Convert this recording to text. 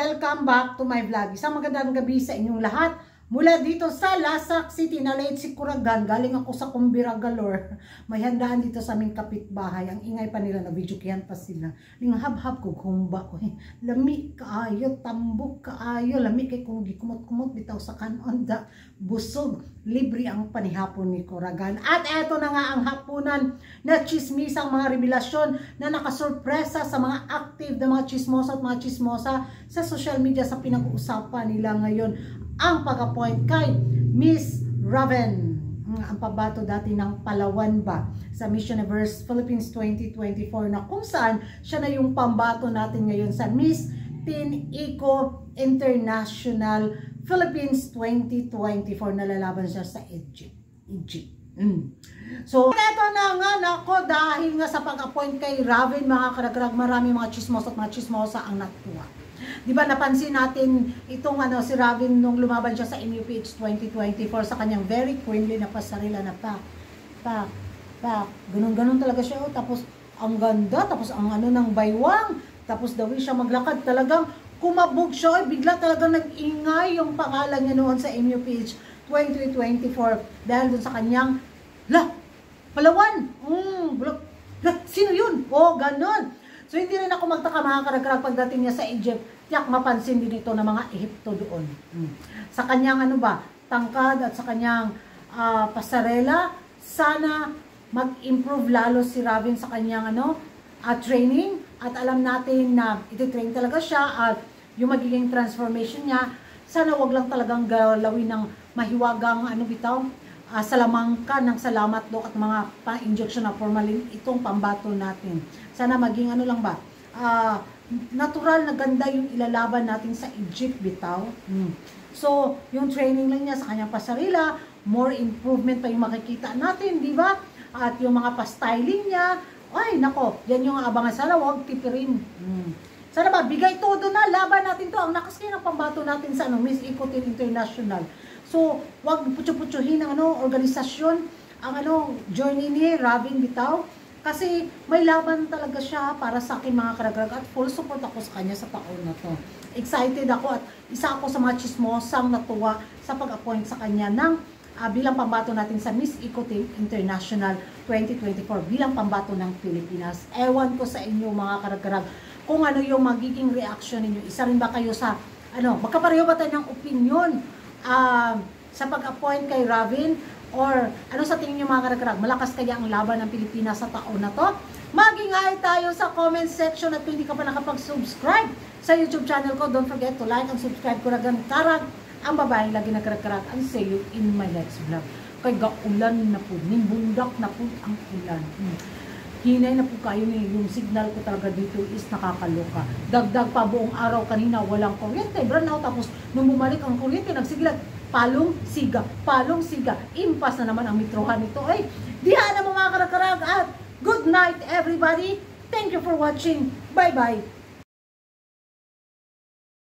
Welcome back to my vlog. Isang magandang gabi sa inyong lahat. Mula dito sa Lasak City, Nalayit si Curagan. Galing ako sa Kumbira Galore. May handaan dito sa aming kapitbahay. Ang ingay pa nila na video kiyan pa sila. Linghab-hab ko kumba ko. Lami kaayo, tambok kaayo. Lami kay kung gikumot-kumot bitaw sa kanon da. Busog, libre ang panihapon ni Curagan. At eto na nga ang hapunan na chismisang mga revelasyon na nakasurpresa sa mga active na mga chismosa at mga chismosa sa social media sa pinag-uusapan nila ngayon. Ang pag-appoint kay Miss Raven, ang pabato dati ng Palawan ba sa Miss Universe Philippines 2024 na kung saan siya na yung pambato natin ngayon sa Miss Teen Eco International Philippines 2024 na lalaban siya sa Egypt. So, ito na nga nako dahil nga sa pag-appoint kay Raven, mga karagrag, marami mga chismosa at mga chismosa ang natuwa. Di ba napansin natin itong si Raven nung lumaban siya sa MUPH 2024 sa kanyang very queenly na pasarela na ganun talaga siya. Tapos ang ganda, tapos ang ng baywang, tapos daw siya maglakad, talagang kumabog siya. Bigla talagang nag-ingay yung pangalan niya noon sa MUPH 2024 dahil dun sa kanyang Palawan. Sino yun? Ganon. So, hindi rin ako magtaka mga karagkarag pagdating niya sa Egypt. Tiyak mapansin din ito ng mga Ehipto doon. Sa kanyang tangkad at sa kanyang pasarela, sana mag-improve lalo si Raven sa kanyang training. At alam natin na iti-train talaga siya at yung magiging transformation niya, sana wag lang talagang galawin ng mahiwagang salamangka ng salamat dok at mga pa-injection na formalin itong pambato natin. Sana maging natural na ganda yung ilalaban natin sa Egypt bitaw. So, yung training lang niya sa kanyang pasarila, more improvement pa yung makikita natin, di ba? At yung mga pa-styling niya, ay nako, yan yung abangan. Sana wag tipirin. Sana ba, bigay todo na, laban natin to. Ang lakas kayo ng pambato natin sa Miss Eco Teen International. So, wag putyo-putyohin ang organisasyon, ang journey ni Raven bitaw. Kasi may laban talaga siya para sa akin mga karagrag at full support ako sa kanya sa taon na to. Excited ako at isa ako sa mga chismosang natuwa sa pag-appoint sa kanya ng bilang pambato natin sa Miss Eco Teen International 2024 bilang pambato ng Pilipinas. Ewan ko sa inyo mga karagrag kung ano yung magiging reaction ninyo. Isa rin ba kayo sa magkapareho ba tayo ng opinion sa pag-appoint kay Raven? Or ano sa tingin nyo mga karagrag? Malakas kaya ang laban ng Pilipinas sa taon na to? Mag-ingay tayo sa comment section at kung hindi ka pa nakapag-subscribe sa YouTube channel ko, don't forget to like and subscribe. Curagan Karag, ang babaeng lagi na karagrag. And see you in my next vlog. Kay gaulan na po, nimbundak na po ang ulan. Hinay na po kayo yung signal ko talaga dito is nakakaloka. Dagdag pa buong araw kanina, walang kuryente. Brownout, tapos nung bumalik ang kuryente, nagsigilag. Palong siga. Impas na naman ang metrohan nito. Ay, diha na mo mga karakarag at good night everybody. Thank you for watching. Bye-bye.